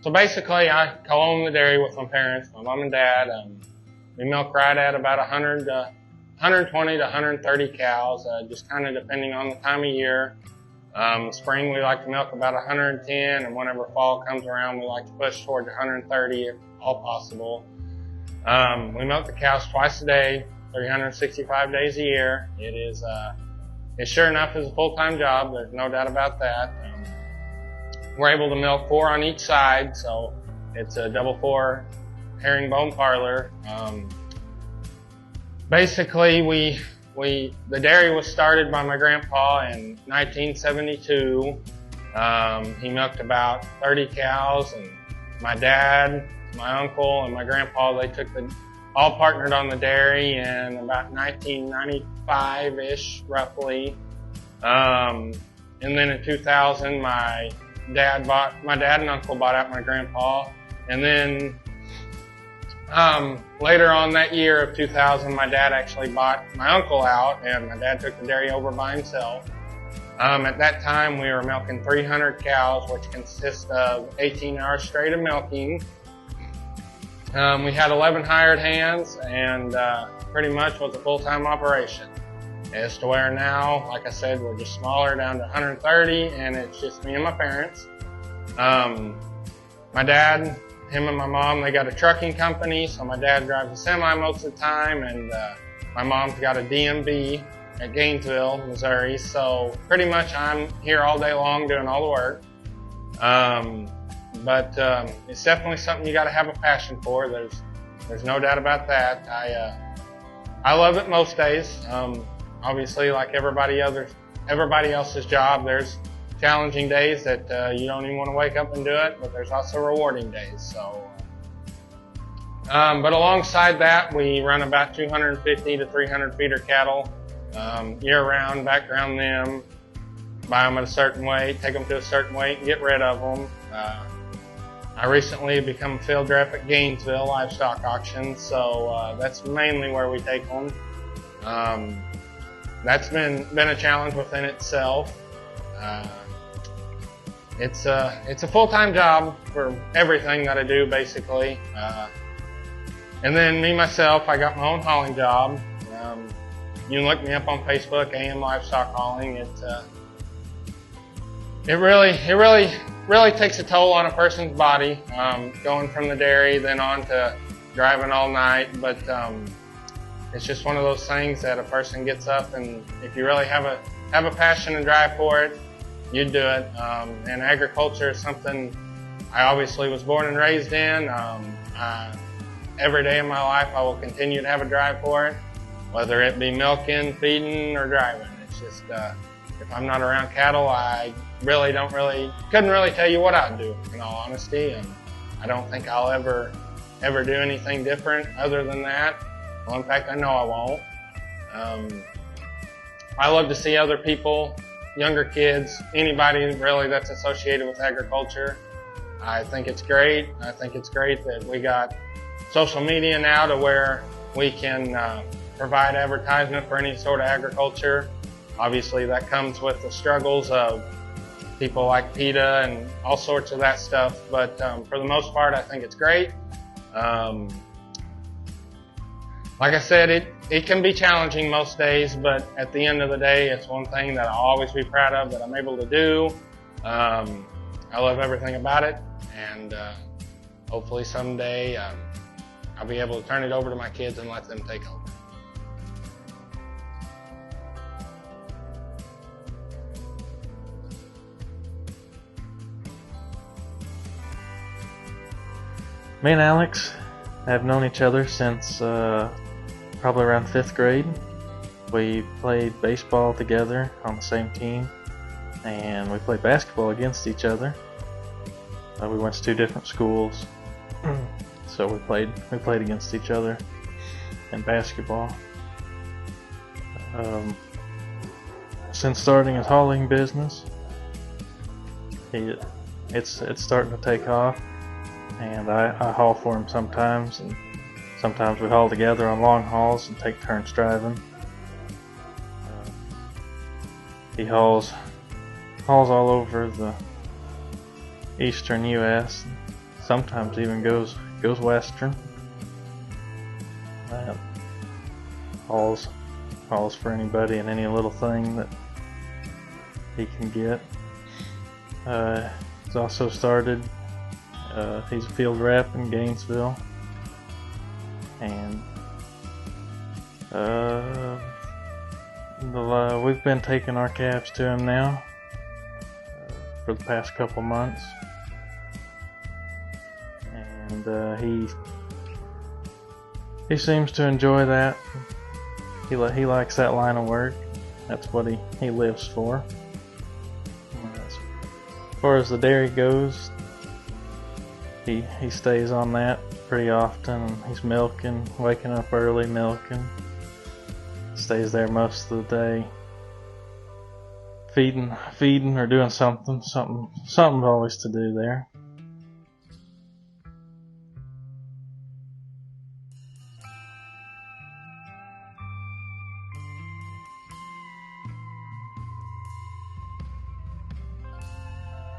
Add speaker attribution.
Speaker 1: So basically, I co-own the dairy with my parents, my mom and dad. We milk right at about 120 to 130 cows, just kind of depending on the time of year. Spring, we like to milk about 110, and whenever fall comes around, we like to push toward 130 if all possible. We milk the cows twice a day, 365 days a year. It sure enough is a full-time job. There's no doubt about that. We're able to milk 4 on each side, so it's a double 4 herringbone parlor. Basically, the dairy was started by my grandpa in 1972. He milked about 30 cows, and my dad, my uncle, and my grandpa, all partnered on the dairy in about 1995-ish, roughly. And then in 2000, my dad and uncle bought out my grandpa. And then later on that year of 2000, my dad actually bought my uncle out, and my dad took the dairy over by himself. At that time, we were milking 300 cows, which consists of 18 hours straight of milking. We had 11 hired hands, and pretty much was a full-time operation. As to where now, like I said, we're just smaller, down to 130, and it's just me and my parents. My dad, him and my mom, they got a trucking company, so my dad drives a semi most of the time, and my mom's got a DMV at Gainesville, Missouri, so pretty much I'm here all day long doing all the work. But it's definitely something you got to have a passion for. There's no doubt about that. I love it most days. Obviously, like everybody else's job, there's challenging days that you don't even want to wake up and do it, but there's also rewarding days. So, but alongside that, we run about 250 to 300 feeder cattle year-round, background them, buy them at a certain weight, take them to a certain weight, and get rid of them. I recently become a field rep at Gainesville Livestock Auctions, so that's mainly where we take them. That's been a challenge within itself. It's a full-time job for everything that I do, basically. And then me, myself, I got my own hauling job. You can look me up on Facebook, AM Livestock Hauling. It really takes a toll on a person's body, going from the dairy, then on to driving all night. But it's just one of those things that a person gets up, and if you really have a passion and drive for it, you do it. And agriculture is something I obviously was born and raised in. Every day of my life, I will continue to have a drive for it, whether it be milking, feeding, or driving. It's just if I'm not around cattle, I couldn't really tell you what I'd do, in all honesty, and I don't think I'll ever do anything different other than that. Well, in fact, I know I won't. I love to see other people, younger kids, anybody really that's associated with agriculture. I think it's great. I think it's great that we got social media now to where we can provide advertisement for any sort of agriculture. Obviously, that comes with the struggles of people like PETA and all sorts of that stuff, but for the most part, I think it's great. Like I said, it can be challenging most days, but at the end of the day, it's one thing that I'll always be proud of that I'm able to do. I love everything about it, and hopefully someday I'll be able to turn it over to my kids and let them take over.
Speaker 2: Me and Alex have known each other since probably around 5th grade. We played baseball together on the same team, and we played basketball against each other. We went to 2 different schools, so we played against each other in basketball. Since starting his hauling business, it's starting to take off. And I haul for him sometimes, and sometimes we haul together on long hauls and take turns driving. He hauls all over the eastern U.S., sometimes even goes western. Hauls for anybody and any little thing that he can get. He's also started. He's a field rep in Gainesville, and we've been taking our calves to him now for the past couple months, and he seems to enjoy that. He likes that line of work. That's what he lives for. As far as the dairy goes, he stays on that pretty often. He's milking, waking up early, milking. Stays there most of the day, feeding or doing something always to do there.